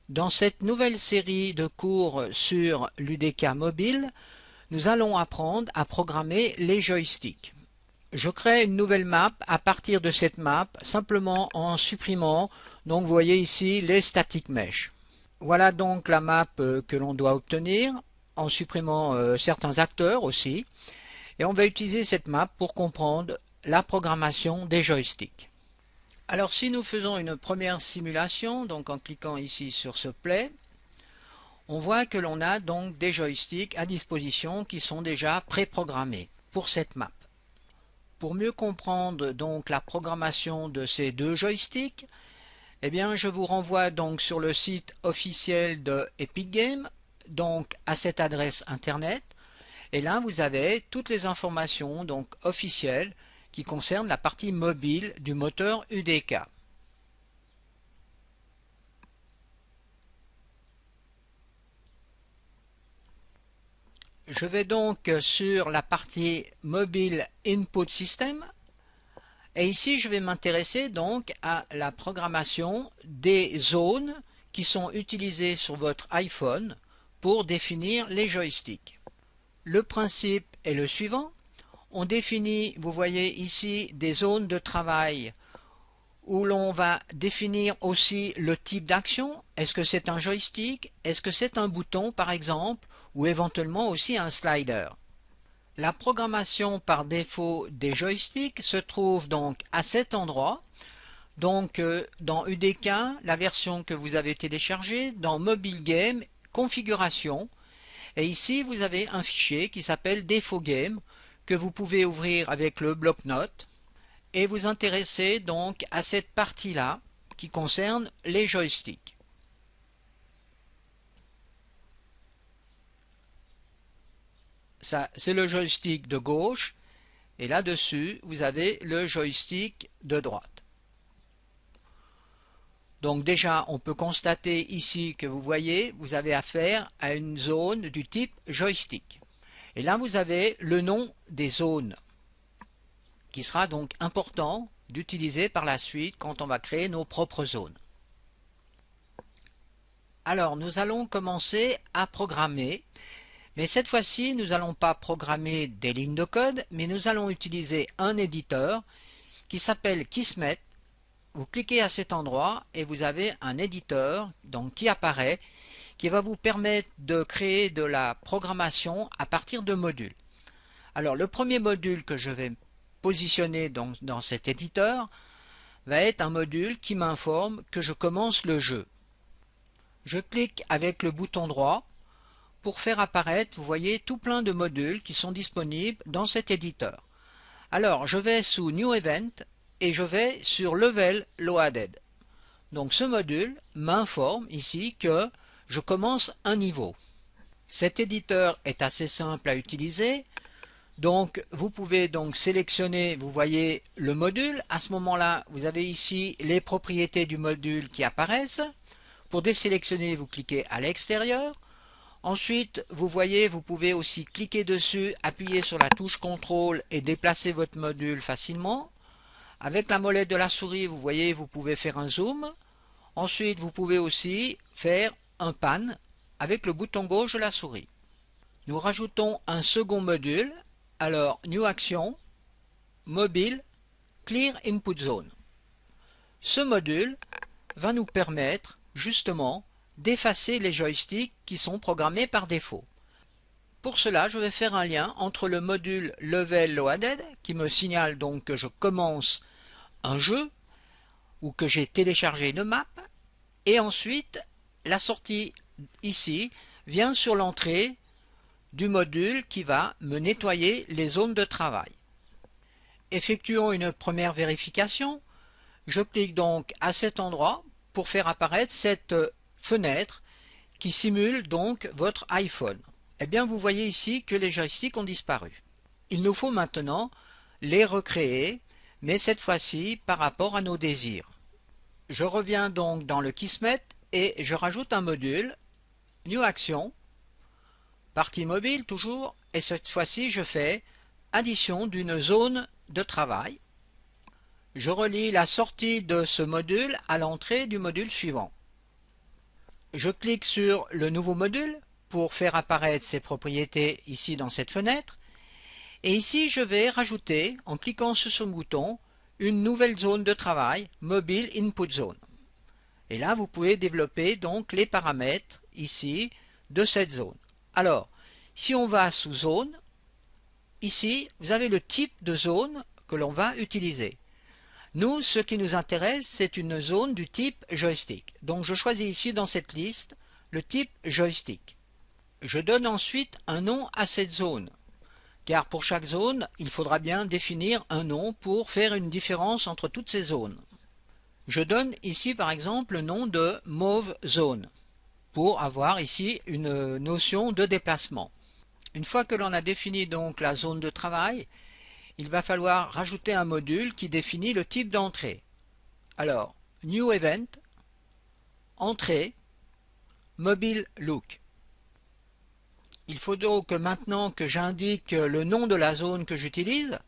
Dans cette nouvelle série de cours sur l'UDK mobile, nous allons apprendre à programmer les joysticks. Je crée une nouvelle map à partir de cette map, simplement en supprimant, donc vous voyez ici, les static mesh. Voilà donc la map que l'on doit obtenir, en supprimant certains acteurs aussi. Et on va utiliser cette map pour comprendre la programmation des joysticks. Alors si nous faisons une première simulation, donc en cliquant ici sur ce play, on voit que l'on a donc des joysticks à disposition qui sont déjà préprogrammés pour cette map. Pour mieux comprendre donc la programmation de ces deux joysticks, eh bien je vous renvoie donc sur le site officiel de Epic Games, donc à cette adresse internet, et là vous avez toutes les informations donc officielles qui concerne la partie mobile du moteur UDK. Je vais donc sur la partie mobile Input System et ici je vais m'intéresser donc à la programmation des zones qui sont utilisées sur votre iPhone pour définir les joysticks. Le principe est le suivant. On définit, vous voyez ici, des zones de travail où l'on va définir aussi le type d'action. Est-ce que c'est un joystick? Est-ce que c'est un bouton par exemple? Ou éventuellement aussi un slider. La programmation par défaut des joysticks se trouve donc à cet endroit. Donc dans UDK, la version que vous avez téléchargée, dans Mobile Game, Configuration. Et ici vous avez un fichier qui s'appelle Défaut Game, que vous pouvez ouvrir avec le bloc-notes et vous intéresser donc à cette partie-là qui concerne les joysticks. Ça, c'est le joystick de gauche et là-dessus, vous avez le joystick de droite. Donc déjà, on peut constater ici que vous voyez, vous avez affaire à une zone du type joystick. Et là, vous avez le nom des zones, qui sera donc important d'utiliser par la suite quand on va créer nos propres zones. Alors, nous allons commencer à programmer, mais cette fois-ci, nous n'allons pas programmer des lignes de code, mais nous allons utiliser un éditeur qui s'appelle Kismet. Vous cliquez à cet endroit et vous avez un éditeur donc, qui apparaît, qui va vous permettre de créer de la programmation à partir de modules. Alors, le premier module que je vais positionné donc dans cet éditeur va être un module qui m'informe que je commence le jeu. Je clique avec le bouton droit pour faire apparaître, vous voyez, tout plein de modules qui sont disponibles dans cet éditeur. Alors, je vais sous New Event et je vais sur Level Loaded. Donc ce module m'informe ici que je commence un niveau. Cet éditeur est assez simple à utiliser. Donc vous pouvez donc sélectionner, vous voyez le module, à ce moment-là vous avez ici les propriétés du module qui apparaissent. Pour désélectionner, vous cliquez à l'extérieur. Ensuite vous voyez, vous pouvez aussi cliquer dessus, appuyer sur la touche CTRL et déplacer votre module facilement. Avec la molette de la souris, vous voyez, vous pouvez faire un zoom. Ensuite vous pouvez aussi faire un pan avec le bouton gauche de la souris. Nous rajoutons un second module. Alors, New Action, Mobile, Clear Input Zone. Ce module va nous permettre justement d'effacer les joysticks qui sont programmés par défaut. Pour cela, je vais faire un lien entre le module Level Loaded qui me signale donc que je commence un jeu ou que j'ai téléchargé une map et ensuite la sortie ici vient sur l'entrée du module qui va me nettoyer les zones de travail. Effectuons une première vérification. Je clique donc à cet endroit pour faire apparaître cette fenêtre qui simule donc votre iPhone. Eh bien vous voyez ici que les joysticks ont disparu. Il nous faut maintenant les recréer, mais cette fois-ci par rapport à nos désirs. Je reviens donc dans le Kismet et je rajoute un module, New Action, partie mobile toujours, et cette fois-ci je fais addition d'une zone de travail. Je relie la sortie de ce module à l'entrée du module suivant. Je clique sur le nouveau module pour faire apparaître ses propriétés ici dans cette fenêtre. Et ici, je vais rajouter, en cliquant sur ce bouton, une nouvelle zone de travail, Mobile Input Zone. Et là, vous pouvez développer donc les paramètres ici de cette zone. Alors, si on va sous zone, ici, vous avez le type de zone que l'on va utiliser. Nous, ce qui nous intéresse, c'est une zone du type joystick. Donc, je choisis ici dans cette liste le type joystick. Je donne ensuite un nom à cette zone, car pour chaque zone, il faudra bien définir un nom pour faire une différence entre toutes ces zones. Je donne ici par exemple le nom de Move Zone, pour avoir ici une notion de déplacement. Une fois que l'on a défini donc la zone de travail, il va falloir rajouter un module qui définit le type d'entrée. Alors, New Event, Entrée, Mobile Look. Il faut donc maintenant que j'indique le nom de la zone que j'utilise.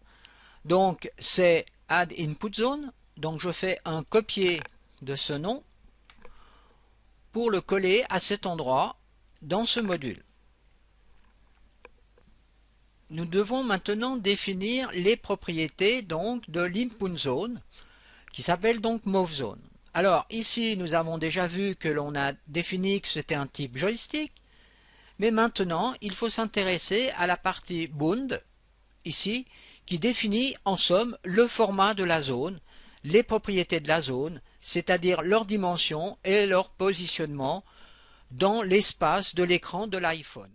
Donc c'est Add Input Zone. Donc je fais un copier de ce nom pour le coller à cet endroit dans ce module. Nous devons maintenant définir les propriétés donc de l'Input Zone qui s'appelle donc Move Zone. Alors ici nous avons déjà vu que l'on a défini que c'était un type joystick. Mais maintenant, il faut s'intéresser à la partie Bound, ici, qui définit en somme le format de la zone, les propriétés de la zone, c'est-à-dire leur dimension et leur positionnement dans l'espace de l'écran de l'iPhone.